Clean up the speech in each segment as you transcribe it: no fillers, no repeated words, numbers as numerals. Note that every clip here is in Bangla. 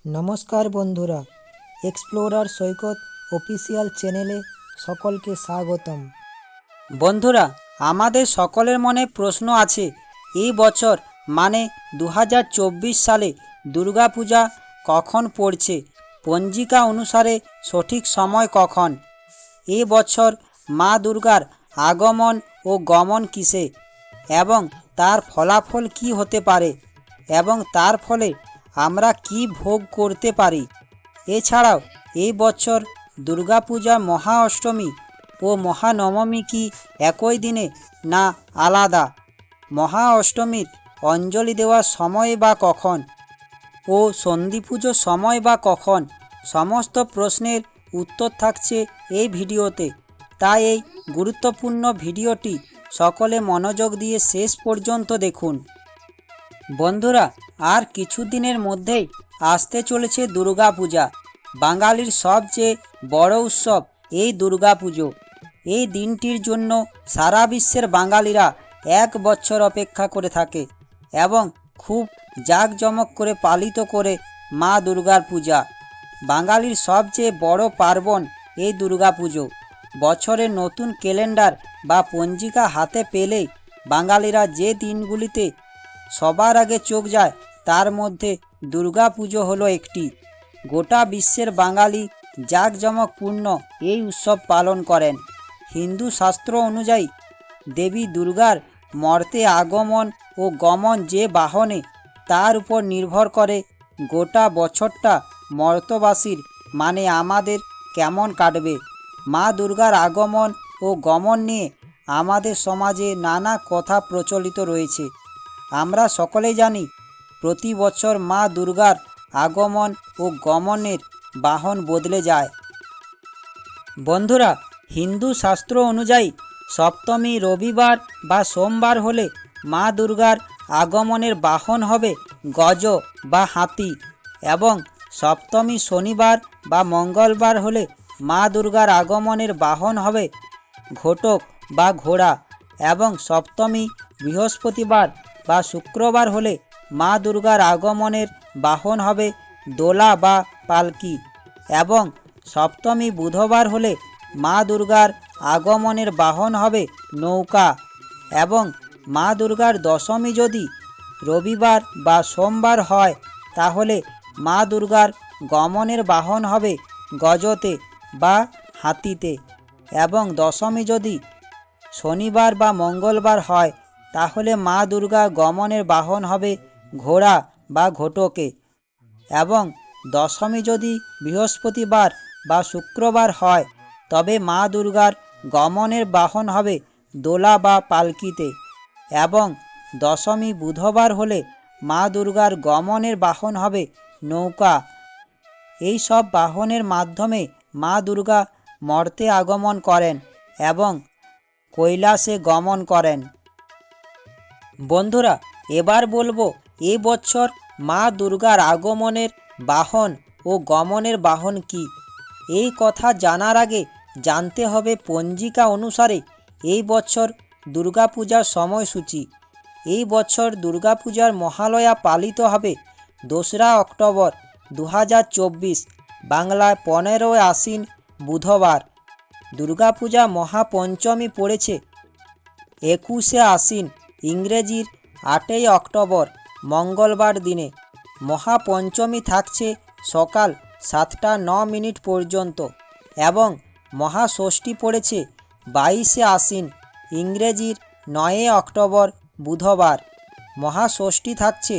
নমস্কার বন্ধুরা, এক্সপ্লোরার সৈকত অফিসিয়াল চ্যানেলে সকলকে স্বাগতম। বন্ধুরা, আমাদের সকলের মনে প্রশ্ন আছে, এই বছর মানে 2024 সালে দুর্গাপূজা কখন পড়ছে? পঞ্জিকা অনুসারে সঠিক সময় কখন? এ বছর মা দুর্গার আগমন ও গমন কিসে এবং তার ফলাফল কি হতে পারে এবং তার ফলে আমরা কি ভোগ করতে পারি? এছাড়াও এই বছর দুর্গাপূজা মহা অষ্টমী ও মহানবমী কি একই দিনে না আলাদা? মহা অষ্টমীর অঞ্জলি দেওয়ার সময় বা কখন ও সন্ধি পুজোর সময় বা কখন? সমস্ত প্রশ্নের উত্তর থাকছে এই ভিডিওতে, তাই এই গুরুত্বপূর্ণ ভিডিওটি সকলে মনোযোগ দিয়ে শেষ পর্যন্ত দেখুন। বন্ধুরা, আর কিছুদিনের মধ্যেই আসতে চলেছে দুর্গাপূজা। বাঙালির সবচেয়ে বড় উৎসব এই দুর্গাপুজো। এই দিনটির জন্য সারা বিশ্বের বাঙালিরা এক বছর অপেক্ষা করে থাকে এবং খুব জাঁকজমক করে পালিত করে মা দুর্গার পূজা। বাঙালির সবচেয়ে বড় পার্বণ এই দুর্গাপুজো। বছরের নতুন ক্যালেন্ডার বা পঞ্জিকা হাতে পেলেই বাঙালিরা যে দিনগুলিতে সবার আগে চোখ যায় তার মধ্যে দুর্গাপুজো হলো একটি। গোটা বিশ্বের বাঙালি জাঁকজমকপূর্ণ এই উৎসব পালন করেন। হিন্দু শাস্ত্র অনুযায়ী দেবী দুর্গার মর্তে আগমন ও গমন যে বাহনে, তার উপর নির্ভর করে গোটা বছরটা মর্তবাসীর মানে আমাদের কেমন কাটবে। মা দুর্গার আগমন ও গমন নিয়ে আমাদের সমাজে নানা কথা প্রচলিত রয়েছে। আমরা সকলেই জানি প্রতি বছর মা দুর্গার আগমন ও গমনের বাহন বদলে যায়। বন্ধুরা, হিন্দু শাস্ত্র অনুযায়ী সপ্তমী রবিবার বা সোমবার হলে মা দুর্গার আগমনের বাহন হবে গজ বা হাতি এবং সপ্তমী শনিবার বা মঙ্গলবার হলে মা দুর্গার আগমনের বাহন হবে ঘোটক বা ঘোড়া এবং সপ্তমী বৃহস্পতিবার বা শুক্রবার হলে মা দুর্গার আগমনের বাহন হবে দোলা বা পালকি এবং সপ্তমী বুধবার হলে মা দুর্গার আগমনের বাহন হবে নৌকা এবং মা দুর্গার দশমী যদি রবিবার বা সোমবার হয় তাহলে মা দুর্গার গমনের বাহন হবে গজতে বা হাতিতে এবং দশমী যদি শনিবার বা মঙ্গলবার হয় তাহলে মা দুর্গা গমনের বাহন হবে ঘোড়া বা ঘোটকে এবং দশমী যদি বৃহস্পতিবার বা শুক্রবার হয় তবে মা দুর্গার গমনের বাহন হবে দোলা বা পালকিতে এবং দশমী বুধবার হলে মা দুর্গার গমনের বাহন হবে নৌকা। এই সব বাহনের মাধ্যমে মা দুর্গা মর্তে আগমন করেন এবং কৈলাসে গমন করেন। বন্ধুরা, এবার বলবো এ বছর মা দুর্গার আগমনের বাহন ও গমনের বাহন কি। এই কথা জানার আগে জানতে হবে পঞ্জিকা অনুসারে এই বছর দুর্গাপূজার সময়সূচি। এই বছর দুর্গাপূজার মহালয়া পালিত হবে 2রা অক্টোবর 2024, বাংলায় 15ই আশ্বিন বুধবার। দুর্গাপূজা মহাপঞ্চমী পড়েছে 21শে আশ্বিন, ইংরেজির 8ই অক্টোবর মঙ্গলবার দিনে। মহাপঞ্চমী থাকছে সকাল 7টা 9 মিনিট পর্যন্ত এবং মহাষষ্ঠী পড়েছে 22শে আশ্বিন, ইংরেজির 9ই অক্টোবর বুধবার। মহাষষ্ঠী থাকছে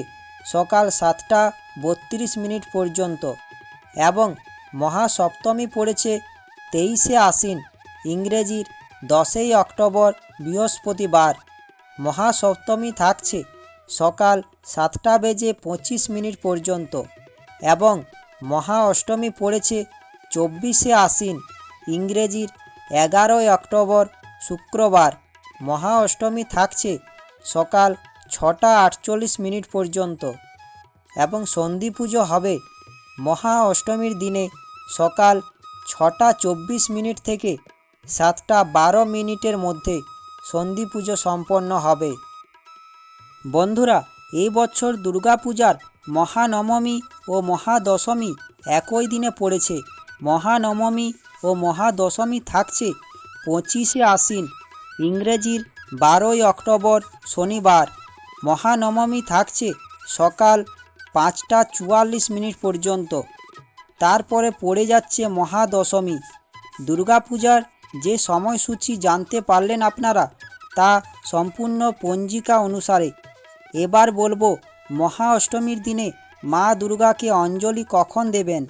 সকাল 7টা 32 মিনিট পর্যন্ত এবং মহাসপ্তমী পড়েছে 23শে আশ্বিন, ইংরেজির 10ই অক্টোবর বৃহস্পতিবার। মহাসপ্তমী থাকছে সকাল 7টা 25 মিনিট পর্যন্ত এবং মহা অষ্টমী পড়েছে 24শে আশ্বিন, ইংরেজির 11ই অক্টোবর শুক্রবার। মহা অষ্টমী থাকছে সকাল 6টা 48 মিনিট পর্যন্ত এবং সন্ধি পুজো হবে মহা অষ্টমীর দিনে সকাল 6টা 24 মিনিট থেকে 7টা 12 মিনিটের মধ্যে সন্ধি পুজো সম্পন্ন হবে। বন্ধুরা, এই বছর দুর্গাপূজার মহানবমী ও মহাদশমী একই দিনে পড়েছে। মহানবমী ও মহাদশমী থাকছে 25শে আশ্বিন, ইংরেজির 12ই অক্টোবর শনিবার। মহানবমী থাকছে সকাল 5টা 44 পর্যন্ত। তারপরে পড়ে যাচ্ছে মহাদশমী। দুর্গাপূজার যে সময়সূচি জানতে পারলেন আপনারা, তা সম্পূর্ণ পঞ্জিকা অনুসারে। এবার বলবো মহা অষ্টমীর দিনে মা দুর্গাকে অঞ্জলি কখন দেবেন।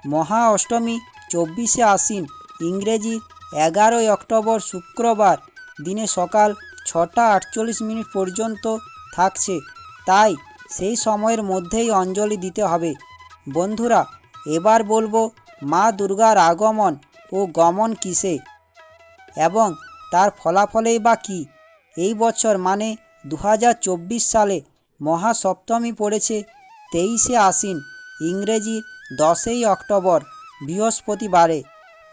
মহা অষ্টমী 24শে আশ্বিন, ইংরেজি 11ই অক্টোবর শুক্রবার দিনে সকাল 6টা 48 পর্যন্ত থাকছে, তাই সেই সময়ের মধ্যেই অঞ্জলি দিতে হবে। বন্ধুরা, এবার বলবো মা দুর্গার আগমন ও গমন কিসে এবং তার ফলাফলেই বা কী। এই বছর মানে 2024 সালে মহাসপ্তমী পড়েছে 23শে আশ্বিন, ইংরেজি 10ই অক্টোবর বৃহস্পতিবারে।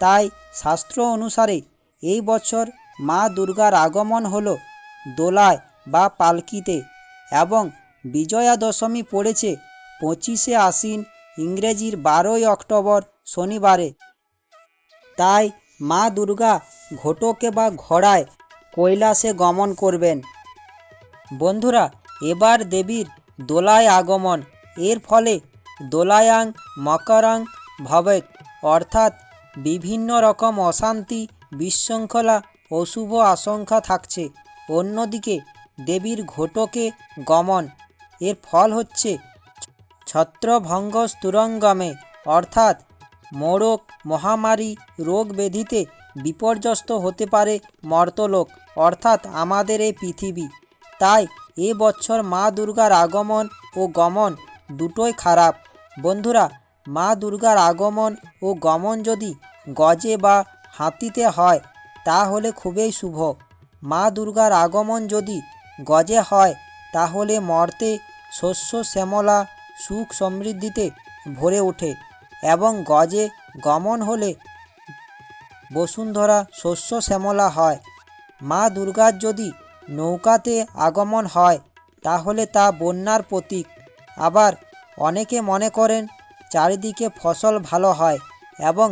তাই শাস্ত্র অনুসারে এই বছর মা দুর্গার আগমন হলো দোলায় বা পালকিতে এবং বিজয়া দশমী পড়েছে 25শে আশ্বিন, ইংরেজির 12ই অক্টোবর শনিবারে। তাই মা দুর্গা ঘটকে বা ঘোড়ায় কৈলাসে গমন করবেন। বন্ধুরা, এবার দেবীর দোলায় আগমন। এর ফলে দোলায়াং মকরং ভবেৎ, অর্থাৎ বিভিন্ন রকম অশান্তি, বিশৃঙ্খলা, অশুভ আশঙ্কা থাকছে। অন্যদিকে দেবীর ঘটকে গমন, এর ফল হচ্ছে ছত্রভঙ্গ স্তুরঙ্গমে, অর্থাৎ মোড়ক, মহামারী, রোগ ব্যাধিতে বিপর্যস্ত হতে পারে মর্তলোক, অর্থাৎ আমাদের এই পৃথিবী। তাই এ বছর মা দুর্গার আগমন ও গমন দুটোই খারাপ। বন্ধুরা, মা দুর্গার আগমন ও গমন যদি গজে বা হাতিতে হয় তাহলে খুবই শুভ। মা দুর্গার আগমন যদি গজে হয় তাহলে মর্তে শস্য শ্যামলা, সুখ সমৃদ্ধিতে ভরে ওঠে এবং গজে গমন হলে বসুন্ধরা শস্য শ্যামলা হয়। মা দুর্গার যদি নৌকাতে আগমন হয় তাহলে তা বন্যার প্রতীক। আবার অনেকে মনে করেন চারিদিকে ফসল ভালো হয়। এবং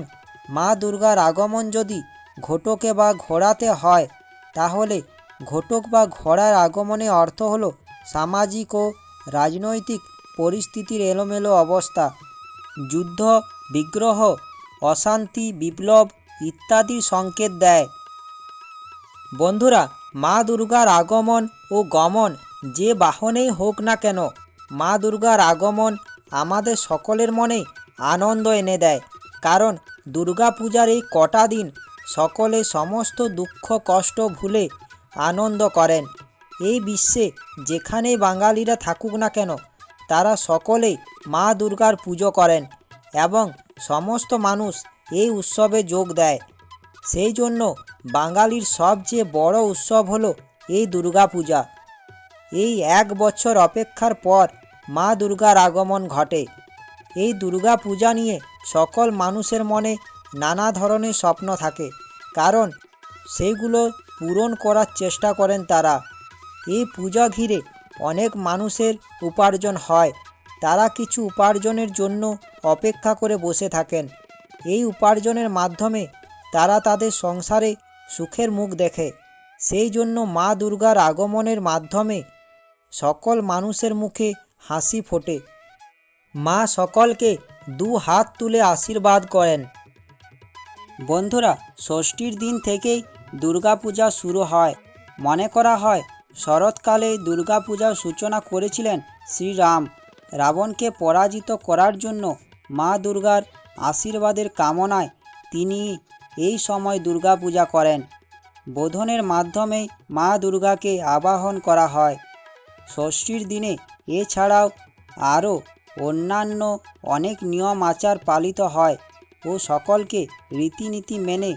মা দুর্গার আগমন যদি ঘটকে বা ঘোড়াতে হয় তাহলে ঘটক বা ঘোড়ার আগমনের অর্থ হলো সামাজিক ও রাজনৈতিক পরিস্থিতির এলোমেলো অবস্থা, যুদ্ধ, বিগ্রহ, অশান্তি, বিপ্লব ইত্যাদির সংকেত দেয়। বন্ধুরা, মা দুর্গার আগমন ও গমন যে বাহনেই হোক না কেন, মা দুর্গার আগমন আমাদের সকলের মনে আনন্দ এনে দেয়। কারণ দুর্গা পূজার এই কটা দিন সকলে সমস্ত দুঃখ কষ্ট ভুলে আনন্দ করেন। এই বিশ্বে যেখানেই বাঙালিরা থাকুক না কেন, তারা সকলেই মা দুর্গার পুজো করেন এবং সমস্ত মানুষ এই উৎসবে যোগ দেয়। সেই জন্য বাঙালির সবচেয়ে বড় উৎসব হলো এই দুর্গা পূজা। এই 1 বছর অপেক্ষার পর মা দুর্গার আগমন ঘটে। এই দুর্গা পূজা নিয়ে সকল মানুষের মনে নানা ধরনের স্বপ্ন থাকে, কারণ সেইগুলো পূরণ করার চেষ্টা করেন তারা। এই পূজা ঘিরে অনেক মানুষের উপার্জন হয়। তারা কিছু উপার্জনের জন্য অপেক্ষা করে বসে থাকেন। এই উপার্জনের মাধ্যমে তারা তাদের সংসারে সুখের মুখ দেখে। সেই জন্য মা দুর্গার আগমনের মাধ্যমে সকল মানুষের মুখে হাসি ফোটে। মা সকলকে 2 হাত তুলে আশীর্বাদ করেন। বন্ধুরা, ষষ্ঠীর দিন থেকেই দুর্গাপূজা শুরু হয়। মনে করা হয় শরৎকালে দুর্গাপূজার সূচনা করেছিলেন শ্রীরাম। রাবণকে পরাজিত করার জন্য মা দুর্গার আশীর্বাদের কামনায় তিনি এই সময় দুর্গাপূজা করেন। বোধনের মাধ্যমে মা দুর্গাকে আবাহন করা হয়। ষষ্ঠীর দিনে এছাড়াও আরও অন্যান্য অনেক নিয়ম আচার পালিত হয় ও সকলকে রীতিনীতি মেনে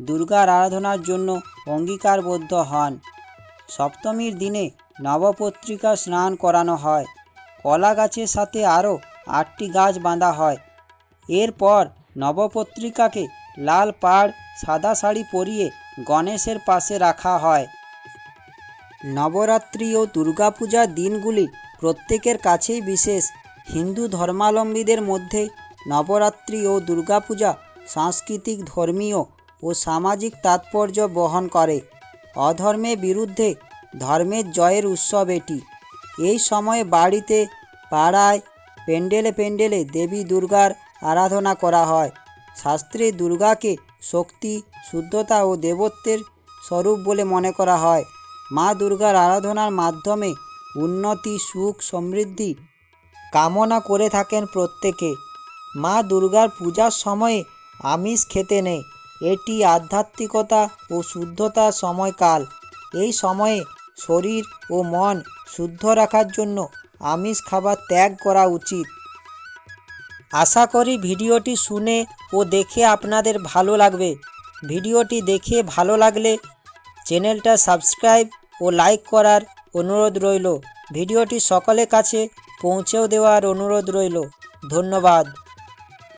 দুর্গার আরাধনার জন্য অঙ্গীকারবদ্ধ হন। সপ্তমীর দিনে নবপত্রিকা স্নান করানো হয়। কলা গাছের সাথে আরও 8টি গাছ বাঁধা হয়। এরপর নবপত্রিকাকে লাল পাড় সাদা শাড়ি পরিয়ে গণেশের পাশে রাখা হয়। নবরাত্রি ও দুর্গাপূজার দিনগুলি প্রত্যেকের কাছেই বিশেষ। হিন্দু ধর্মাবলম্বীদের মধ্যে নবরাত্রি ও দুর্গাপূজা সাংস্কৃতিক, ধর্মীয় ও সামাজিক তাৎপর্য বহন করে। অধর্মের বিরুদ্ধে ধর্মের জয়ের উৎসব এটি। এই সময়ে বাড়িতে, পাড়ায়, প্যান্ডেলে প্যান্ডেলে দেবী দুর্গার আরাধনা করা হয়। শাস্ত্রে দুর্গাকে শক্তি, শুদ্ধতা ও দেবত্বের স্বরূপ বলে মনে করা হয়। মা দুর্গার আরাধনার মাধ্যমে উন্নতি, সুখ, সমৃদ্ধি কামনা করে থাকেন প্রত্যেকে। মা দুর্গার পূজার সময়ে আমিষ খেতে নেই। এটি আধ্যাত্মিকতা ও শুদ্ধতার সময়কাল। এই সময়ে শরীর ও মন শুদ্ধ রাখার জন্য আমিষ খাবার ত্যাগ করা উচিত। আশা করি ভিডিওটি শুনে ও দেখে আপনাদের ভালো লাগবে। ভিডিওটি দেখে ভালো লাগলে চ্যানেলটা সাবস্ক্রাইব ও লাইক করার অনুরোধ রইল। ভিডিওটি সকলের কাছে পৌঁছেও দেওয়ার অনুরোধ রইল। ধন্যবাদ।